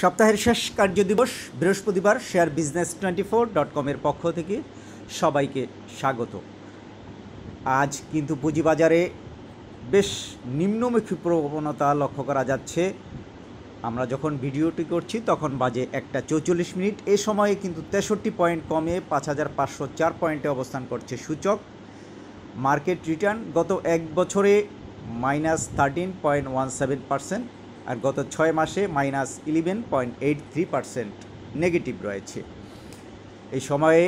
সপ্তাহের শেষ কার্যদিবস বৃহস্পতিবার শেয়ার বিজনেস 24.com-এর পক্ষ থেকে সবাইকে স্বাগত। আজ কিন্তু পুঁজিবাজারে বেশ নিম্নমুখী প্রবণতা লক্ষ্য করা যাচ্ছে। আমরা যখন ভিডিওটি করছি তখন বাজে 1:44। এ সময়ে কিন্তু 63 পয়েন্ট কমে 5504 পয়েন্টে অবস্থান করছে সূচক। মার্কেট রিটার্ন গত এক বছরে -13.17% আর গত 6 মাসে -11.83% নেগেটিভ রয়েছে। এই সময়ে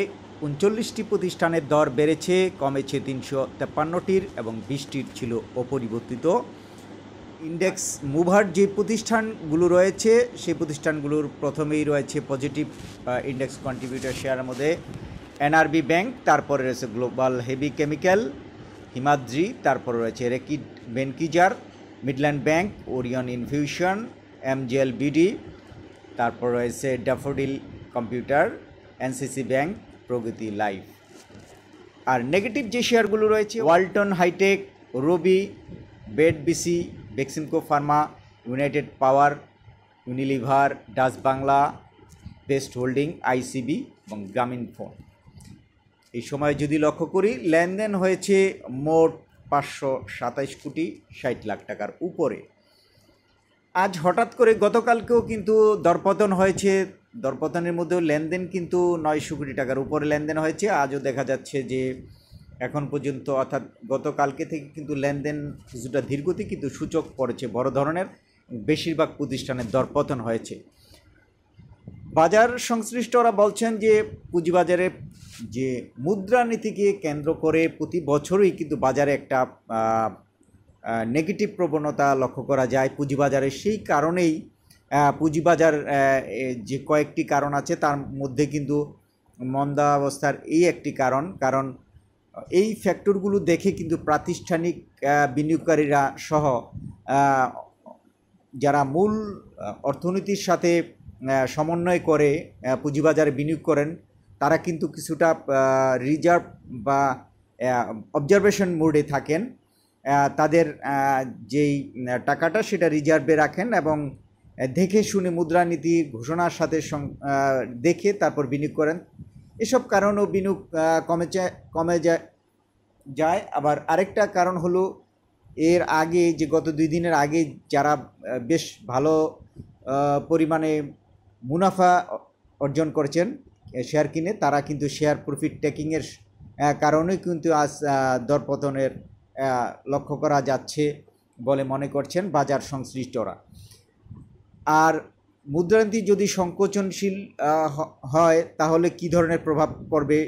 39টি প্রতিষ্ঠানের দর বেড়েছে, কমেছে 353টির এবং 20টির ছিল অপরিবর্তিত। ইন্ডেক্স মুভার যে প্রতিষ্ঠানগুলো রয়েছে সেই প্রতিষ্ঠানগুলোর প্রথমেই রয়েছে পজিটিভ ইন্ডেক্স কন্ট্রিবিউটর শেয়ারের মধ্যে এনআরবি ব্যাংক, তারপরে রয়েছে গ্লোবাল হেভি কেমিক্যাল, হিমাদ্রি, তারপরে রয়েছে Reckitt Benckiser, Midland Bank, Orion Infusion, MGL BD, তারপর রয়েছে Daffodil Computer, NCC Bank, Pragati Life. আর নেগেটিভ যে শেয়ারগুলো রয়েছে ওয়ালটন হাইটেক, রবি, বেড বিসি, Beximco Pharma, United Power, Unilever, Dutch Bangla, Best Holding, ICB এবং গ্রামীণ ফোন। এই সময় যদি লক্ষ্য করি লেনদেন হয়েছে মোট 527 কোটি 60 লাখ টাকার উপরে। আজ হঠাৎ করে গতকালকেও কিন্তু দরপতন হয়েছে, দরপতনের মধ্যেও লেনদেন কিন্তু 900 কোটি টাকার উপরে লেনদেন হয়েছে। আজও দেখা যাচ্ছে যে এখন পর্যন্ত অর্থাৎ গতকালকে থেকে কিন্তু লেনদেন কিছুটা ধীরগতি, কিন্তু সূচক পড়েছে বড় ধরনের, বেশিরভাগ প্রতিষ্ঠানের দরপতন হয়েছে। বাজার সংশ্লিষ্টরা বলছেন যে পুঁজিবাজারে যে মুদ্রানীতিকে কেন্দ্র করে প্রতি বছরই কিন্তু বাজারে একটা নেগেটিভ প্রবণতা লক্ষ্য করা যায় পুঁজিবাজারে। সেই কারণেই পুঁজিবাজার যে কয়েকটি কারণ আছে তার মধ্যে কিন্তু মন্দা অবস্থার এই একটি কারণ এই ফ্যাক্টরগুলো দেখে কিন্তু প্রাতিষ্ঠানিক বিনিয়োগকারীরা সহ যারা মূল অর্থনীতির সাথে সমন্বয় করে পুঁজিবাজারে বিনিয়োগ করেন তারা কিন্তু কিছুটা রিজার্ভ বা অবজারভেশন মোডে থাকেন। তাদের যেই টাকাটা সেটা রিজার্ভে রাখেন এবং দেখে শুনে মুদ্রানীতি ঘোষণার সাথে দেখে তারপর বিনিয়োগ করেন। এসব কারণেও বিনিয়োগ কমে যায়। আবার আরেকটা কারণ হলো এর আগে যে গত 2 দিনের আগে যারা বেশ ভালো পরিমাণে মুনাফা অর্জন করেছেন শেয়ার কিনে, তারা কিন্তু শেয়ার প্রফিট টেকিংয়ের কারণেই কিন্তু আজ দরপতনের লক্ষ্য করা যাচ্ছে বলে মনে করছেন বাজার সংশ্লিষ্টরা। আর মুদ্রানীতি যদি সংকোচনশীল হয় তাহলে কি ধরনের প্রভাব পড়বে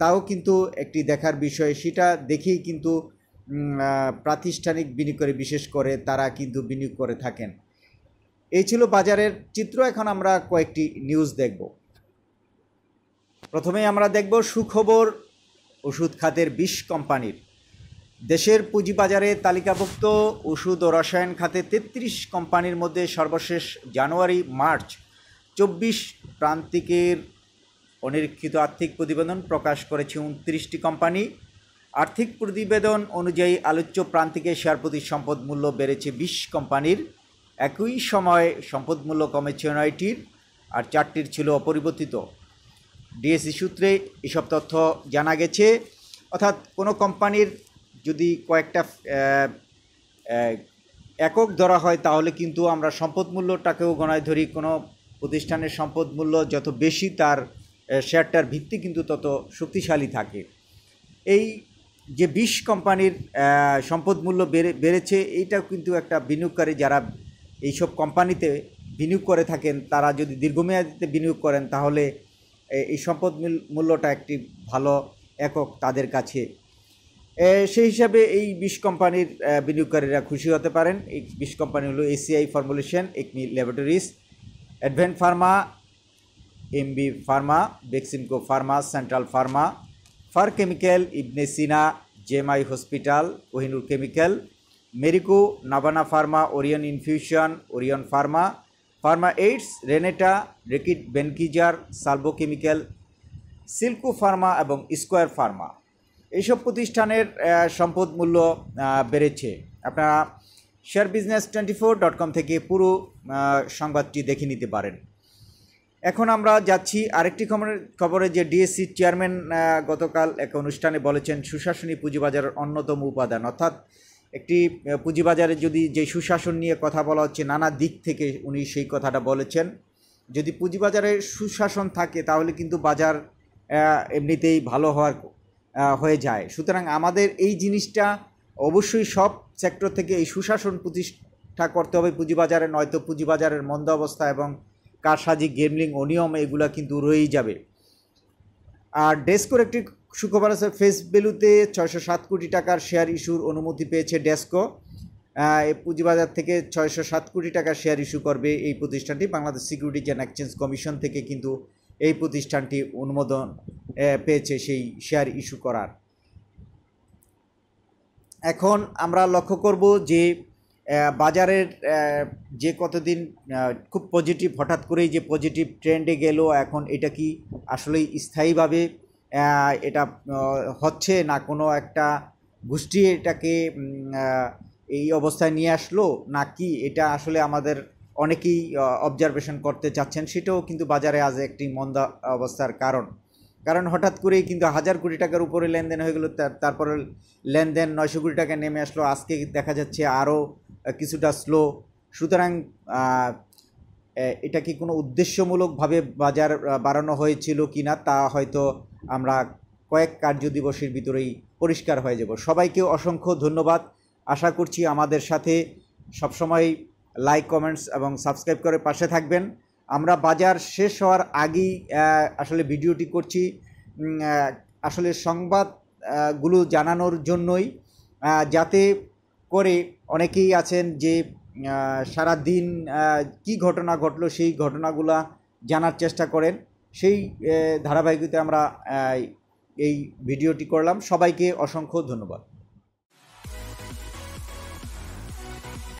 তাও কিন্তু একটি দেখার বিষয়। সেটা দেখেই কিন্তু প্রাতিষ্ঠানিক বিনিয়োগকারী বিশেষ করে তারা কিন্তু বিনিয়োগ করে থাকেন। এই ছিল বাজারের চিত্র। এখন আমরা কয়েকটি নিউজ দেখব। প্রথমেই আমরা দেখব সুখবর ওষুধ খাতের 20 কোম্পানির। দেশের পুঁজিবাজারে তালিকাভুক্ত ওষুধ ও রসায়ন খাতে 33 কোম্পানির মধ্যে সর্বশেষ জানুয়ারি-মার্চ 24 প্রান্তিকের অনিরীক্ষিত আর্থিক প্রতিবেদন প্রকাশ করেছে 29টি কোম্পানি। আর্থিক প্রতিবেদন অনুযায়ী আলোচ্য প্রান্তিকে শেয়ার প্রতি সম্পদ মূল্য বেড়েছে 20 কোম্পানির। একই সময় সম্পদ মূল্য কমেছে 9টির আর 4টির ছিল অপরিবর্তিত। ডিএসই সূত্রে এসব তথ্য জানা গেছে। অর্থাৎ কোনো কোম্পানির যদি কয়েকটা একক ধরা হয় তাহলে কিন্তু আমরা সম্পদ মূল্যটাকেও গণায় ধরি। কোনো প্রতিষ্ঠানের সম্পদ মূল্য যত বেশি তার শেয়ারটার ভিত্তি কিন্তু তত শক্তিশালী থাকে। এই যে 20 কোম্পানির সম্পদ মূল্য বেড়েছে, এইটাও কিন্তু একটা বিনিয়োগকারী যারা এইসব কোম্পানিতে বিনিয়োগ করে থাকেন তারা যদি দীর্ঘমেয়াদীতে বিনিয়োগ করেন তাহলে এই সম্পদ মূল্যটা একটি ভালো একক তাদের কাছে। সেই হিসাবে এই 20 কোম্পানির বিনিয়োগকারীরা খুশি হতে পারেন। এই 20 কোম্পানি হলো ACI Formulation, ACME Laboratories, Advent Pharma, MB Pharma, Beximco Pharma, Central Pharma, Far Chemical, Ibn Sina, JMI Hospital, Kohinoor Chemical, Marico, Navana Pharma, Orion Infusion, Orion Pharma, Pharma Aids, Renata, Reckitt Benckiser, Salvo Chemical, Silco Pharma এবং Square Pharma. এইসব প্রতিষ্ঠানের সম্পদ মূল্য বেড়েছে। আপনারা sharebusiness24.com থেকে পুরো সংবাদটি দেখে নিতে পারেন। এখন আমরা যাচ্ছি আরেকটি খবরে যে ডিএসসি চেয়ারম্যান গতকাল এক অনুষ্ঠানে বলেছেন সুশাসনী পুঁজিবাজারের অন্যতম উপাদান, অর্থাৎ একটি পুঁজিবাজারে যদি যে সুশাসন নিয়ে কথা বলা হচ্ছে নানা দিক থেকে উনি সেই কথাটা বলেছেন। যদি পুঁজিবাজারে সুশাসন থাকে তাহলে কিন্তু বাজার এমনিতেই ভালো হয়ে যায়। সুতরাং আমাদের এই জিনিসটা অবশ্যই সব সেক্টর থেকে এই সুশাসন প্রতিষ্ঠা করতে হবে পুঁজিবাজারে, নয়তো পুঁজিবাজারের মন্দ অবস্থা এবং কারসাজি, গেমলিং, অনিয়ম এগুলা কিন্তু রয়েই যাবে। আর ডেসকোর একটি সুখবর আছে, ফেস ভ্যালুতে 607 কোটি টাকার শেয়ার ইস্যুর অনুমতি পেয়েছে ডেসকো। এই পুঁজিবাজার থেকে 607 কোটি টাকার শেয়ার ইস্যু করবে এই প্রতিষ্ঠানটি। Bangladesh securities and exchange commission থেকে কিন্তু এই প্রতিষ্ঠানটি অনুমোদন পেয়েছে সেই শেয়ার ইস্যু করার। এখন আমরা লক্ষ্য করব যে বাজারের যে কতদিন খুব পজিটিভ, হঠাৎ করেই যে পজিটিভ ট্রেন্ডে গেল, এখন এটা কি আসলেই স্থায়ীভাবে এটা হচ্ছে না কোনো একটা গোষ্ঠী এটাকে এই অবস্থায় নিয়ে আসলো, নাকি এটা আসলে আমাদের অনেকেই অবজারভেশন করতে চাচ্ছেন, সেটাও কিন্তু বাজারে আজ একটি মন্দা অবস্থার কারণ হঠাৎ করেই কিন্তু 1000 কোটি টাকার উপরে লেনদেন হয়ে গেল, তারপরে লেনদেন 900 কোটি টাকা নেমে আসলো, আজকে দেখা যাচ্ছে আরও কিছুটা স্লো। সুতরাং এটা কি কোনো উদ্দেশ্যমূলকভাবে বাজার বাড়ানো হয়েছিল কি না তা হয়তো আমরা কয়েক কার্যদিবসের ভিতরেই পরিষ্কার হয়ে যাব। সবাইকে অসংখ্য ধন্যবাদ। আশা করছি আমাদের সাথে সবসময় লাইক, কমেন্টস এবং সাবস্ক্রাইব করে পাশে থাকবেন। আমরা বাজার শেষ হওয়ার আগেই আসলে ভিডিওটি করছি, আসলে সংবাদগুলো জানানোর জন্যই, যাতে করে অনেকেই আছেন যে সারা দিন কি ঘটনা ঘটলো সেই ঘটনাগুলা জানার চেষ্টা করেন। সেই ধারাবাহিকতায় আমরা এই ভিডিওটি করলাম। সবাইকে অসংখ্য ধন্যবাদ।